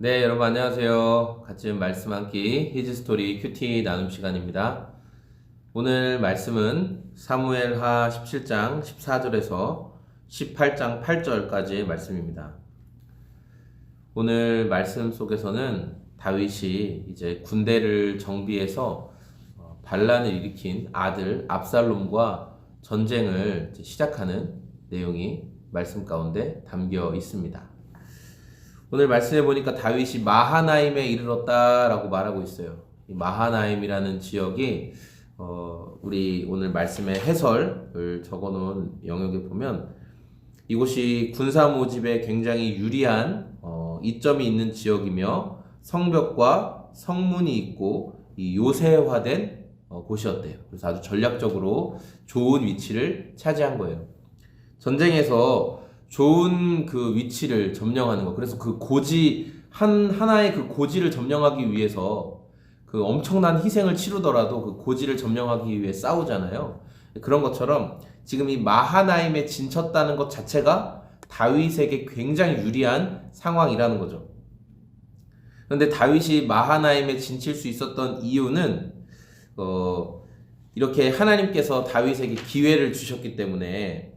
네, 여러분 안녕하세요. 같이 말씀 함기 히즈스토리 큐티 나눔 시간입니다. 오늘 말씀은 사무엘하 17장 14절에서 18장 8절까지의 말씀입니다. 오늘 말씀 속에서는 다윗이 이제 군대를 정비해서 반란을 일으킨 아들 압살롬과 전쟁을 시작하는 내용이 말씀 가운데 담겨 있습니다. 오늘 말씀해 보니까 다윗이 마하나임에 이르렀다라고 말하고 있어요. 이 마하나임이라는 지역이 우리 오늘 말씀의 해설을 적어놓은 영역에 보면 이곳이 군사 모집에 굉장히 유리한 이점이 있는 지역이며 성벽과 성문이 있고 이 요새화된 곳이었대요. 그래서 아주 전략적으로 좋은 위치를 차지한 거예요. 전쟁에서 좋은 그 위치를 점령하는 거. 그래서 그 고지, 하나의 그 고지를 점령하기 위해서 그 엄청난 희생을 치르더라도 그 고지를 점령하기 위해 싸우잖아요. 그런 것처럼 지금 이 마하나임에 진쳤다는 것 자체가 다윗에게 굉장히 유리한 상황이라는 거죠. 그런데 다윗이 마하나임에 진칠 수 있었던 이유는, 이렇게 하나님께서 다윗에게 기회를 주셨기 때문에,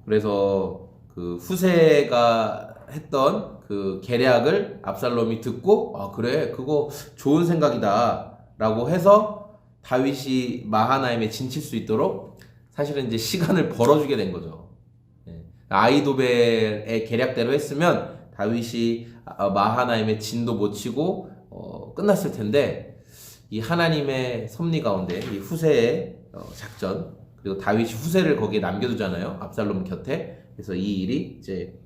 그래서 그 후세가 했던 그 계략을 압살롬이 듣고 그래 그거 좋은 생각이다 라고 해서 다윗이 마하나임에 진칠 수 있도록 사실은 이제 시간을 벌어주게 된 거죠. 아히도벨의 계략대로 했으면 다윗이 마하나임에 진도 못 치고 끝났을 텐데, 이 하나님의 섭리 가운데 이 후세의 작전, 그리고 다윗이 후세를 거기에 남겨두잖아요. 압살롬 곁에. 그래서 이 일이 이제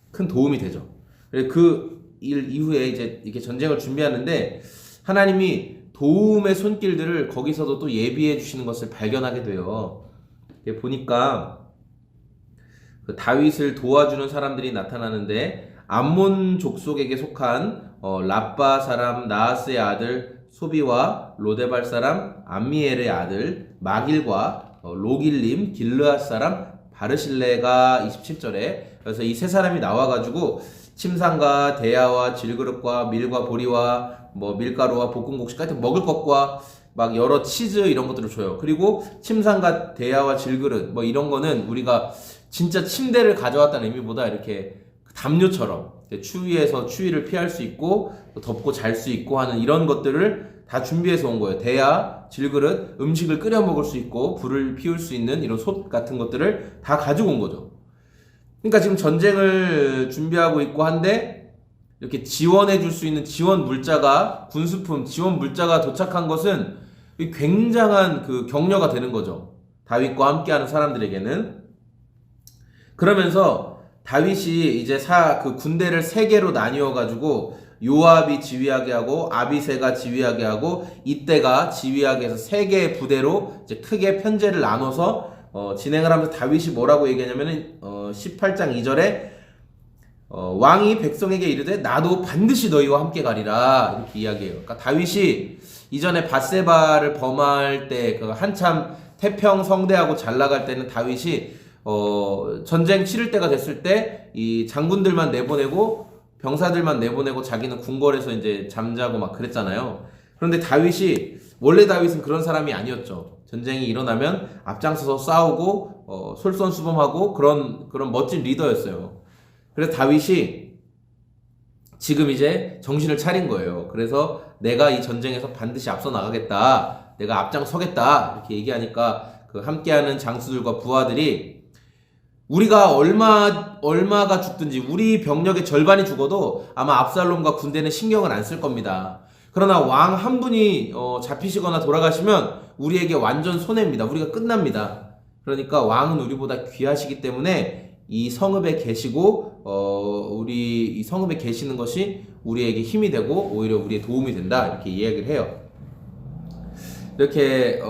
큰 도움이 되죠. 그 일 이후에 이제 이렇게 전쟁을 준비하는데 하나님이 도움의 손길들을 거기서도 또 예비해 주시는 것을 발견하게 돼요. 보니까 그 다윗을 도와주는 사람들이 나타나는데, 암몬 족속에게 속한 라빠 사람 나하스의 아들 소비와 로데발 사람 암미엘의 아들 마길과 로길림 길르앗 사람 바르실레가 27절에, 그래서 이 세 사람이 나와가지고 침상과 대야와 질그릇과 밀과 보리와 밀가루와 볶음국수 같은 먹을 것과 막 여러 치즈 이런 것들을 줘요. 그리고 침상과 대야와 질그릇 이런 거는 우리가 진짜 침대를 가져왔다는 의미보다 이렇게 담요처럼 추위에서 추위를 피할 수 있고 덮고 잘 수 있고 하는 이런 것들을 다 준비해서 온 거예요. 대야, 질그릇, 음식을 끓여 먹을 수 있고 불을 피울 수 있는 이런 솥 같은 것들을 다 가지고 온 거죠. 그러니까 지금 전쟁을 준비하고 있고 한데 이렇게 지원해 줄 수 있는 지원 물자가, 군수품 지원 물자가 도착한 것은 굉장한 그 격려가 되는 거죠. 다윗과 함께하는 사람들에게는. 그러면서 다윗이 이제 그 군대를 세 개로 나뉘어 가지고 요압이 지휘하게 하고 아비새가 지휘하게 하고 이때가 지휘하게 해서 세 개의 부대로 이제 크게 편제를 나눠서 진행을 하면서 다윗이 뭐라고 얘기하냐면은 18장 2절에 왕이 백성에게 이르되 나도 반드시 너희와 함께 가리라 이렇게 이야기해요. 그러니까 다윗이 이전에 밧세바를 범할 때 그 한참 태평 성대하고 잘 나갈 때는 다윗이 전쟁 치를 때가 됐을 때 이 장군들만 내보내고 병사들만 내보내고 자기는 궁궐에서 이제 잠자고 막 그랬잖아요. 그런데 원래 다윗은 그런 사람이 아니었죠. 전쟁이 일어나면 앞장서서 싸우고 솔선수범하고 그런 멋진 리더였어요. 그래서 다윗이 지금 이제 정신을 차린 거예요. 그래서 내가 이 전쟁에서 반드시 앞서 나가겠다, 내가 앞장서겠다 이렇게 얘기하니까 그 함께하는 장수들과 부하들이 우리가 얼마가 죽든지 우리 병력의 절반이 죽어도 아마 압살롬과 군대는 신경을 안 쓸 겁니다. 그러나 왕 한 분이 잡히시거나 돌아가시면 우리에게 완전 손해입니다. 우리가 끝납니다. 그러니까 왕은 우리보다 귀하시기 때문에 이 성읍에 계시고 우리 이 성읍에 계시는 것이 우리에게 힘이 되고 오히려 우리의 도움이 된다 이렇게 이야기를 해요. 이렇게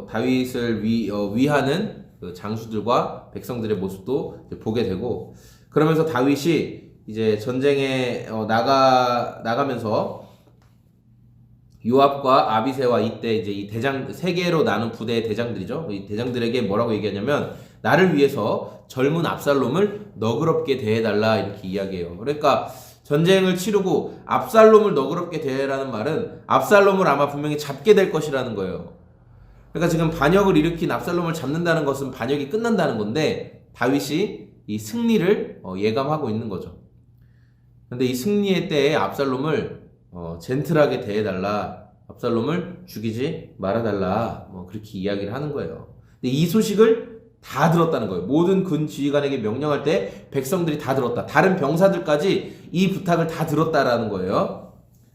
다윗을 위하는 그 장수들과 백성들의 모습도 보게 되고, 그러면서 다윗이 이제 전쟁에 나가면서 요압과 아비새와 이때 이제 이 세 개로 나눈 부대의 대장들이죠. 이 대장들에게 뭐라고 얘기하냐면 나를 위해서 젊은 압살롬을 너그럽게 대해달라 이렇게 이야기해요. 그러니까 전쟁을 치르고 압살롬을 너그럽게 대해라는 말은 압살롬을 아마 분명히 잡게 될 것이라는 거예요. 그러니까 지금 반역을 일으킨 압살롬을 잡는다는 것은 반역이 끝난다는 건데 다윗이 이 승리를 예감하고 있는 거죠. 근데 이 승리의 때에 압살롬을 젠틀하게 대해달라, 압살롬을 죽이지 말아달라, 그렇게 이야기를 하는 거예요. 근데 이 소식을 다 들었다는 거예요. 모든 군 지휘관에게 명령할 때 백성들이 다 들었다. 다른 병사들까지 이 부탁을 다 들었다라는 거예요.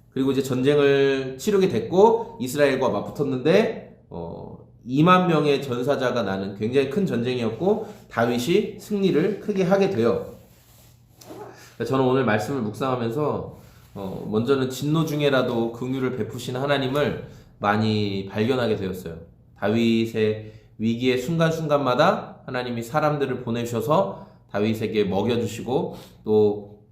그리고 이제 전쟁을 치르게 됐고 이스라엘과 맞붙었는데 2만 명의 전사자가 나는 굉장히 큰 전쟁이었고 다윗이 승리를 크게 하게 돼요. 저는 오늘 말씀을 묵상하면서 먼저는 진노 중에라도 긍휼을 베푸시는 하나님을 많이 발견하게 되었어요. 다윗의 위기의 순간순간마다 하나님이 사람들을 보내주셔서 다윗에게 먹여주시고 또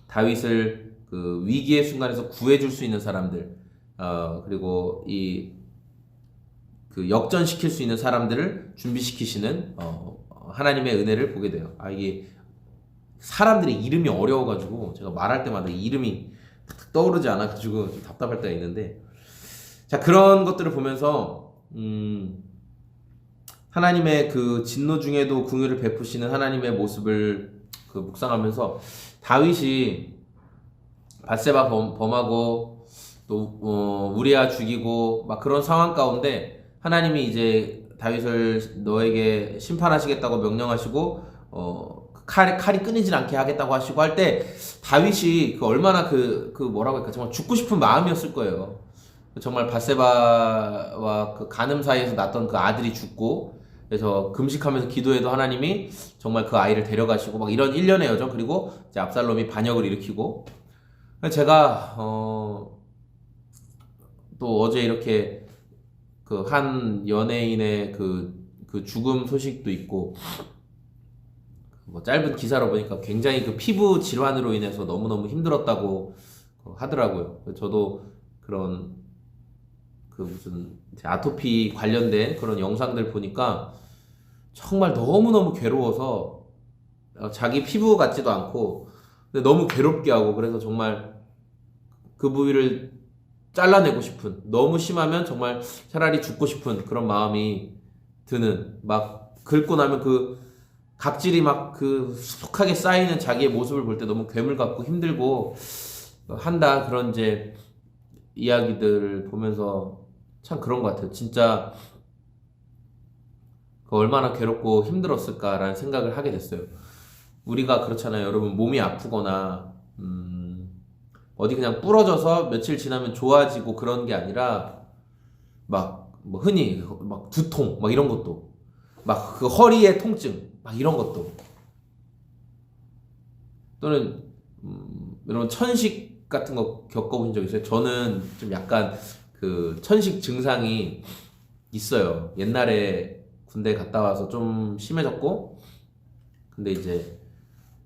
다윗을 그 위기의 순간에서 구해줄 수 있는 사람들 그리고 그 역전시킬 수 있는 사람들을 준비시키시는 하나님의 은혜를 보게 돼요. 이게 사람들의 이름이 어려워가지고 제가 말할 때마다 이름이 탁탁 떠오르지 않아가지고 좀 답답할 때가 있는데, 자, 그런 것들을 보면서 하나님의 그 진노 중에도 긍휼을 베푸시는 하나님의 모습을 그 묵상하면서 다윗이 밧세바 범하고 또 우리아 죽이고 막 그런 상황 가운데 하나님이 이제 다윗을 너에게 심판하시겠다고 명령하시고 칼이 끊이질 않게 하겠다고 하시고 할 때 다윗이 얼마나 뭐라고 할까, 정말 죽고 싶은 마음이었을 거예요. 정말 밧세바와 그 간음 사이에서 낳던 그 아들이 죽고, 그래서 금식하면서 기도해도 하나님이 정말 그 아이를 데려가시고 막 이런 일련의 여정, 그리고 이제 압살롬이 반역을 일으키고. 제가 또 어제 이렇게 그 한 연예인의 그 죽음 소식도 있고, 짧은 기사로 보니까 굉장히 그 피부 질환으로 인해서 너무너무 힘들었다고 하더라고요. 저도 그런 그 무슨 아토피 관련된 그런 영상들 보니까 정말 너무너무 괴로워서 자기 피부 같지도 않고 근데 너무 괴롭게 하고, 그래서 정말 그 부위를 잘라내고 싶은, 너무 심하면 정말 차라리 죽고 싶은 그런 마음이 드는, 막 긁고 나면 그 각질이 막 그 수북하게 쌓이는 자기의 모습을 볼 때 너무 괴물 같고 힘들고 한다, 그런 이제 이야기들을 보면서 참 그런 것 같아요. 진짜 얼마나 괴롭고 힘들었을까라는 생각을 하게 됐어요. 우리가 그렇잖아요, 여러분. 몸이 아프거나 어디 그냥 부러져서 며칠 지나면 좋아지고 그런 게 아니라 막 흔히 막 두통 막 이런 것도, 막 그 허리의 통증 막 이런 것도, 또는 여러분 천식 같은 거 겪어보신 적 있어요? 저는 좀 약간 그 천식 증상이 있어요. 옛날에 군대 갔다 와서 좀 심해졌고, 근데 이제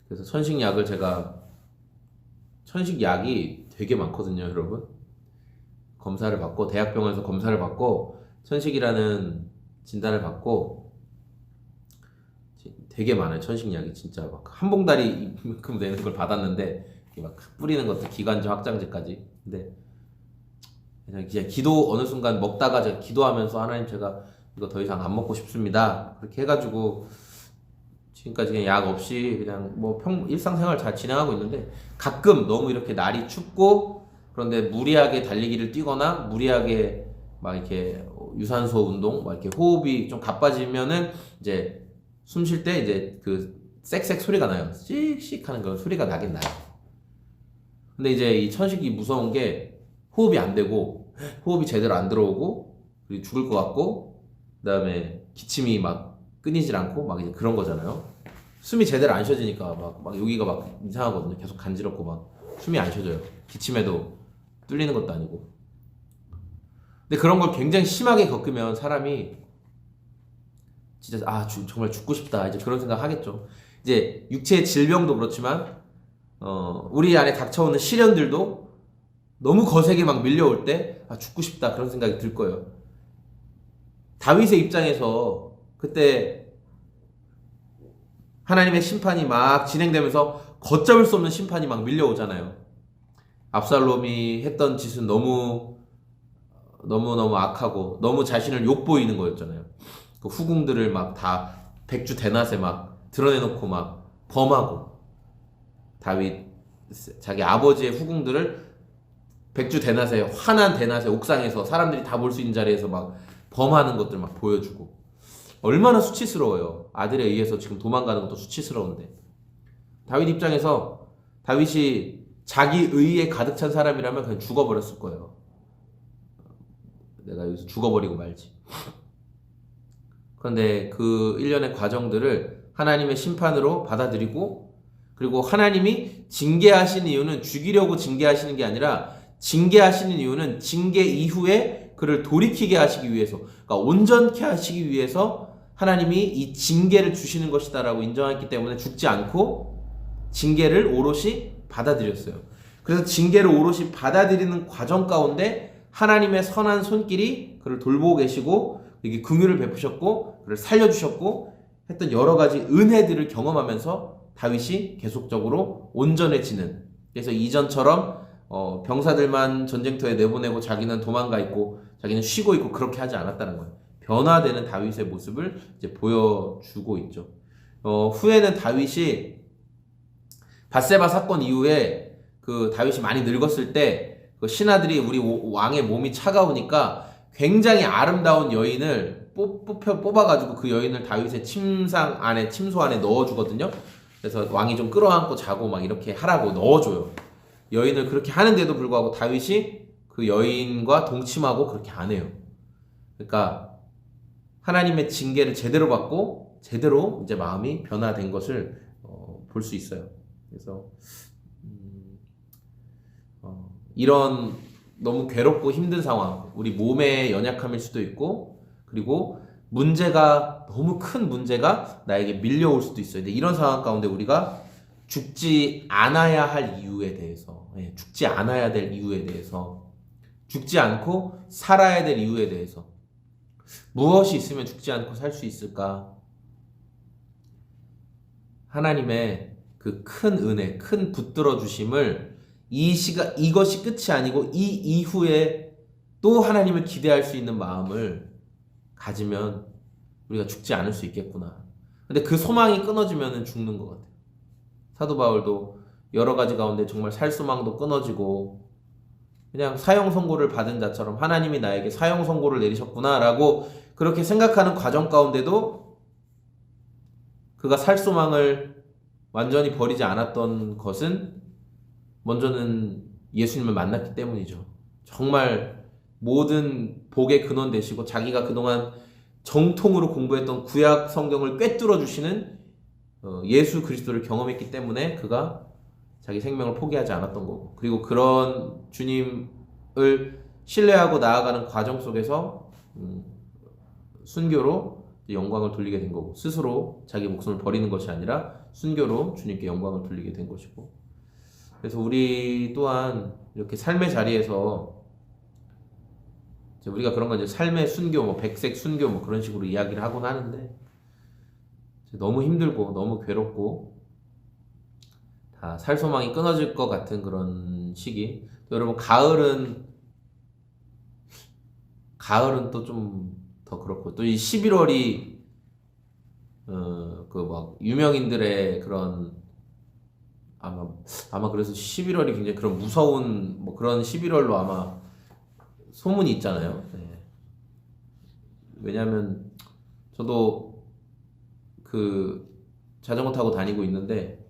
그래서 천식약을 천식약이 되게 많거든요, 여러분. 검사를 받고, 대학병원에서 검사를 받고 천식이라는 진단을 받고 되게 많아요. 천식약이 진짜 막 한 봉다리 이만큼 되는 걸 받았는데, 막 뿌리는 것도 기관지 확장제까지. 근데 그냥 기도, 어느 순간 먹다가 제가 기도하면서 하나님, 제가 이거 더 이상 안 먹고 싶습니다, 그렇게 해가지고 지금까지 그냥 약 없이 그냥 일상생활 잘 진행하고 있는데, 가끔 너무 이렇게 날이 춥고 그런데 무리하게 달리기를 뛰거나 무리하게 막 이렇게 유산소 운동, 막 이렇게 호흡이 좀 가빠지면은 이제 숨 쉴 때 이제 그 쌕쌕 소리가 나요. 씩씩 하는 그 소리가 나긴 나요. 근데 이제 이 천식이 무서운 게 호흡이 안 되고, 호흡이 제대로 안 들어오고, 그리고 죽을 것 같고, 그 다음에 기침이 막 끊이질 않고 막 이제 그런 거잖아요. 숨이 제대로 안 쉬어지니까 막 여기가 막 이상하거든요. 계속 간지럽고 막 숨이 안 쉬어져요. 기침해도 뚫리는 것도 아니고. 근데 그런 걸 굉장히 심하게 겪으면 사람이 진짜 정말 죽고 싶다, 이제 그런 생각 하겠죠. 이제 육체의 질병도 그렇지만 우리 안에 닥쳐오는 시련들도 너무 거세게 막 밀려올 때 죽고 싶다, 그런 생각이 들 거예요. 다윗의 입장에서 그때 하나님의 심판이 막 진행되면서 걷잡을 수 없는 심판이 막 밀려오잖아요. 압살롬이 했던 짓은 너무너무 악하고 너무 자신을 욕보이는 거였잖아요. 그 후궁들을 막 다 백주 대낮에 막 드러내놓고 막 범하고, 다윗 자기 아버지의 후궁들을 백주 대낮에, 환한 대낮에 옥상에서 사람들이 다 볼 수 있는 자리에서 막 범하는 것들 막 보여주고, 얼마나 수치스러워요. 아들에 의해서 지금 도망가는 것도 수치스러운데, 다윗 입장에서 다윗이 자기 의에 가득 찬 사람이라면 그냥 죽어버렸을 거예요. 내가 여기서 죽어버리고 말지. 그런데 그 일련의 과정들을 하나님의 심판으로 받아들이고, 그리고 하나님이 징계하신 이유는 죽이려고 징계하시는 게 아니라, 징계하시는 이유는 징계 이후에 그를 돌이키게 하시기 위해서, 그러니까 온전케 하시기 위해서 하나님이 이 징계를 주시는 것이다라고 인정했기 때문에 죽지 않고 징계를 오롯이 받아들였어요. 그래서 징계를 오롯이 받아들이는 과정 가운데 하나님의 선한 손길이 그를 돌보고 계시고, 이게 긍휼을 베푸셨고 그를 살려주셨고 했던 여러 가지 은혜들을 경험하면서 다윗이 계속적으로 온전해지는, 그래서 이전처럼 병사들만 전쟁터에 내보내고 자기는 도망가 있고 자기는 쉬고 있고 그렇게 하지 않았다는 거예요. 변화되는 다윗의 모습을 이제 보여주고 있죠. 후에는 다윗이 밧세바 사건 이후에 그 다윗이 많이 늙었을 때 그 신하들이 우리 왕의 몸이 차가우니까 굉장히 아름다운 여인을 뽑아가지고 그 여인을 다윗의 침소 안에 넣어주거든요. 그래서 왕이 좀 끌어안고 자고 막 이렇게 하라고 넣어줘요. 여인을 그렇게 하는데도 불구하고 다윗이 그 여인과 동침하고 그렇게 안 해요. 그러니까 하나님의 징계를 제대로 받고 제대로 이제 마음이 변화된 것을 볼 수 있어요. 그래서 이런 너무 괴롭고 힘든 상황, 우리 몸의 연약함일 수도 있고, 그리고 문제가 너무 큰 문제가 나에게 밀려올 수도 있어요. 근데 이런 상황 가운데 우리가 죽지 않아야 할 이유에 대해서, 죽지 않아야 될 이유에 대해서, 죽지 않고 살아야 될 이유에 대해서, 무엇이 있으면 죽지 않고 살 수 있을까? 하나님의 그 큰 은혜, 큰 붙들어 주심을 이것이 끝이 아니고 이 이후에 또 하나님을 기대할 수 있는 마음을 가지면 우리가 죽지 않을 수 있겠구나. 근데 그 소망이 끊어지면 죽는 것 같아요. 사도 바울도 여러 가지 가운데 정말 살 소망도 끊어지고, 그냥 사형 선고를 받은 자처럼 하나님이 나에게 사형 선고를 내리셨구나 라고 그렇게 생각하는 과정 가운데도 그가 살 소망을 완전히 버리지 않았던 것은 먼저는 예수님을 만났기 때문이죠. 정말 모든 복의 근원 되시고 자기가 그동안 정통으로 공부했던 구약 성경을 꿰뚫어 주시는 예수 그리스도를 경험했기 때문에 그가 자기 생명을 포기하지 않았던 거고, 그리고 그런 주님을 신뢰하고 나아가는 과정 속에서 순교로 영광을 돌리게 된 거고, 스스로 자기 목숨을 버리는 것이 아니라 순교로 주님께 영광을 돌리게 된 것이고, 그래서 우리 또한 이렇게 삶의 자리에서 우리가 그런 건 이제 삶의 순교, 뭐 백색 순교 뭐 그런 식으로 이야기를 하곤 하는데, 너무 힘들고 너무 괴롭고 다 살 소망이 끊어질 것 같은 그런 시기. 또 여러분 가을은 또 좀 더 그렇고, 또 이 11월이 그 막 유명인들의 그런 아마 그래서 11월이 굉장히 그런 무서운 뭐 그런 11월로 아마 소문이 있잖아요. 네. 왜냐면 저도 그 자전거 타고 다니고 있는데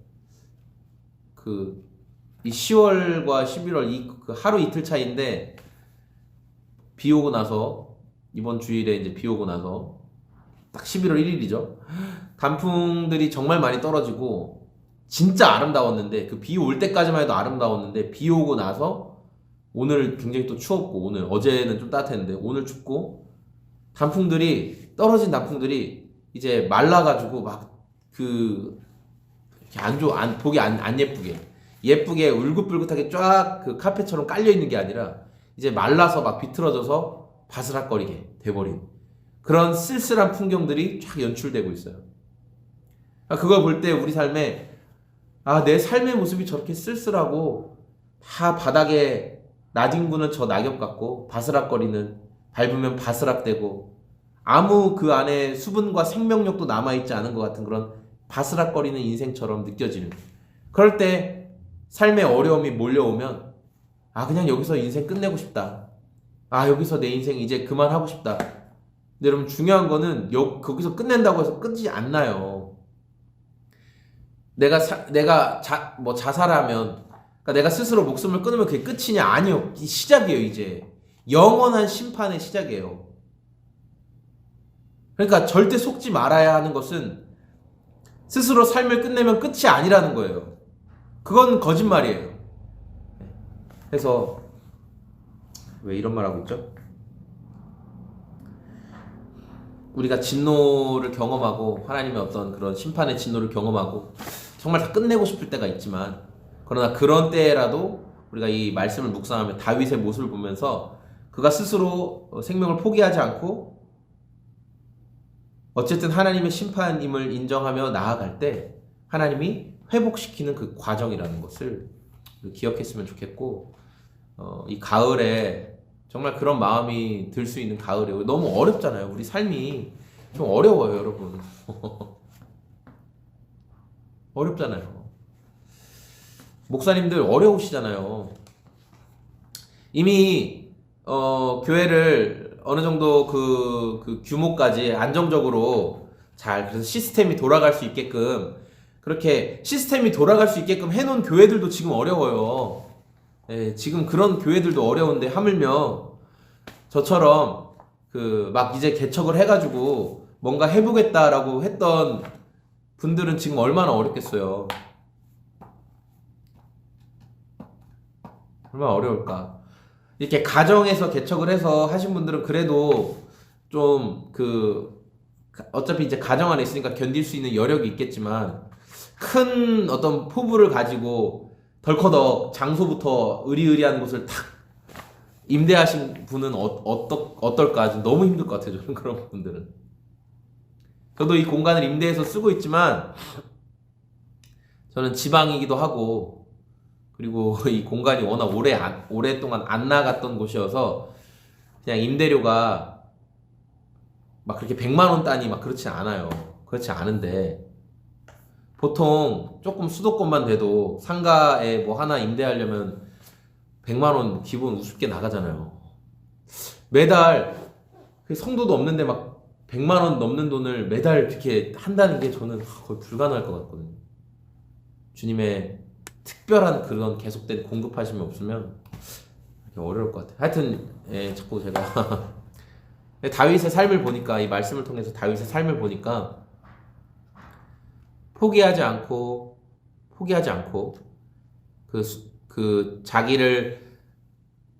이 10월과 11월 그 하루 이틀 차이인데, 비 오고 나서 이번 주일에 이제 비 오고 나서 딱 11월 1일이죠. 단풍들이 정말 많이 떨어지고 진짜 아름다웠는데, 그 비 올 때까지만 해도 아름다웠는데 비 오고 나서 오늘 굉장히 또 추웠고, 어제는 좀 따뜻했는데 오늘 춥고, 떨어진 단풍들이 이제 말라가지고 막 보기 안 예쁘게 울긋불긋하게 쫙 그 카펫처럼 깔려있는 게 아니라 이제 말라서 막 비틀어져서 바스락거리게 돼버린 그런 쓸쓸한 풍경들이 쫙 연출되고 있어요. 그걸 볼 때 우리 삶에 아, 내 삶의 모습이 저렇게 쓸쓸하고 다 바닥에 나뒹구는 저 낙엽 같고 바스락거리는, 밟으면 바스락대고 아무 그 안에 수분과 생명력도 남아있지 않은 것 같은 그런 바스락거리는 인생처럼 느껴지는, 그럴 때 삶의 어려움이 몰려오면 아, 그냥 여기서 인생 끝내고 싶다. 아, 여기서 내 인생 이제 그만하고 싶다. 근데 여러분, 중요한 거는 거기서 끝낸다고 해서 끝이 안 나요. 내가 자살하면, 그러니까 내가 스스로 목숨을 끊으면 그게 끝이냐? 아니요. 시작이에요, 이제. 영원한 심판의 시작이에요. 그러니까 절대 속지 말아야 하는 것은 스스로 삶을 끝내면 끝이 아니라는 거예요. 그건 거짓말이에요. 그래서 왜 이런 말 하고 있죠? 우리가 진노를 경험하고 하나님의 어떤 그런 심판의 진노를 경험하고 정말 다 끝내고 싶을 때가 있지만, 그러나 그런 때라도 우리가 이 말씀을 묵상하며 다윗의 모습을 보면서 그가 스스로 생명을 포기하지 않고 어쨌든 하나님의 심판임을 인정하며 나아갈 때 하나님이 회복시키는 그 과정이라는 것을 기억했으면 좋겠고, 이 가을에 정말 그런 마음이 들 수 있는 가을에, 너무 어렵잖아요. 우리 삶이 좀 어려워요, 여러분. 어렵잖아요. 목사님들 어려우시잖아요. 이미 교회를 어느 정도 그 규모까지 안정적으로 잘, 그래서 시스템이 돌아갈 수 있게끔, 그렇게 시스템이 돌아갈 수 있게끔 해놓은 교회들도 지금 어려워요. 예, 지금 그런 교회들도 어려운데 하물며 저처럼 막 이제 개척을 해가지고 뭔가 해보겠다라고 했던 분들은 지금 얼마나 어렵겠어요. 얼마나 어려울까. 이렇게 가정에서 개척을 해서 하신 분들은 그래도 좀 어차피 이제 가정 안에 있으니까 견딜 수 있는 여력이 있겠지만, 큰 어떤 포부를 가지고 덜커덕 장소부터 의리의리한 곳을 탁 임대하신 분은 어떨까? 좀 너무 힘들 것 같아요, 저는 그런 분들은. 저도 이 공간을 임대해서 쓰고 있지만, 저는 지방이기도 하고, 그리고 이 공간이 워낙 오랫동안 안 나갔던 곳이어서 그냥 임대료가 막 그렇게 100만 원 단위 막 그렇지 않아요. 그렇지 않은데 보통 조금 수도권만 돼도 상가에 뭐 하나 임대하려면 100만 원 기본 우습게 나가잖아요. 매달 성도도 없는데 막 100만 원 넘는 돈을 매달 이렇게 한다는 게 저는 거의 불가능할 것 같거든요. 주님의 특별한 그런 계속된 공급하심이 없으면 어려울 것 같아요. 하여튼 자꾸 제가 다윗의 삶을 보니까, 이 말씀을 통해서 다윗의 삶을 보니까 포기하지 않고 자기를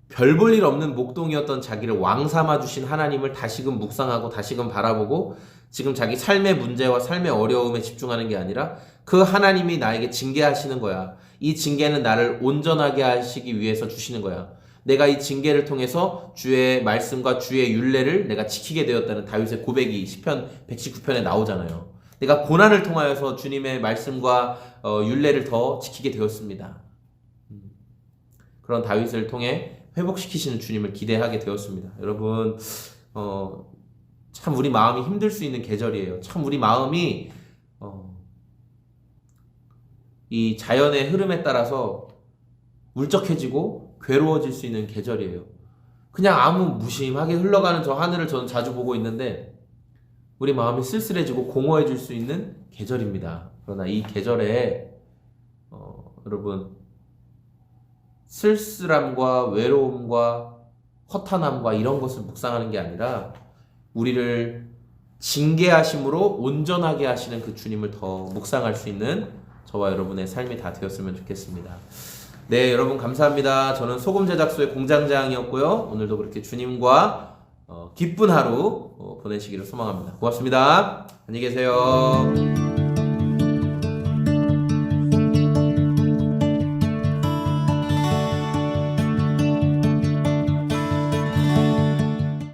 별 볼 일 없는 목동이었던 자기를 왕 삼아 주신 하나님을 다시금 묵상하고 다시금 바라보고, 지금 자기 삶의 문제와 삶의 어려움에 집중하는 게 아니라 그 하나님이 나에게 징계하시는 거야. 이 징계는 나를 온전하게 하시기 위해서 주시는 거야. 내가 이 징계를 통해서 주의 말씀과 주의 율례를 내가 지키게 되었다는 다윗의 고백이 시편 119편에 나오잖아요. 내가 고난을 통하여서 주님의 말씀과 율례를 더 지키게 되었습니다. 그런 다윗을 통해 회복시키시는 주님을 기대하게 되었습니다. 여러분, 참 우리 마음이 힘들 수 있는 계절이에요. 참 우리 마음이 이 자연의 흐름에 따라서 울적해지고 괴로워질 수 있는 계절이에요. 그냥 아무 무심하게 흘러가는 저 하늘을 저는 자주 보고 있는데 우리 마음이 쓸쓸해지고 공허해질 수 있는 계절입니다. 그러나 이 계절에 여러분, 쓸쓸함과 외로움과 허탄함과 이런 것을 묵상하는 게 아니라 우리를 징계하심으로 온전하게 하시는 그 주님을 더 묵상할 수 있는 저와 여러분의 삶이 다 되었으면 좋겠습니다. 네, 여러분 감사합니다. 저는 소금 제작소의 공장장이었고요. 오늘도 그렇게 주님과 기쁜 하루 보내시기를 소망합니다. 고맙습니다. 안녕히 계세요.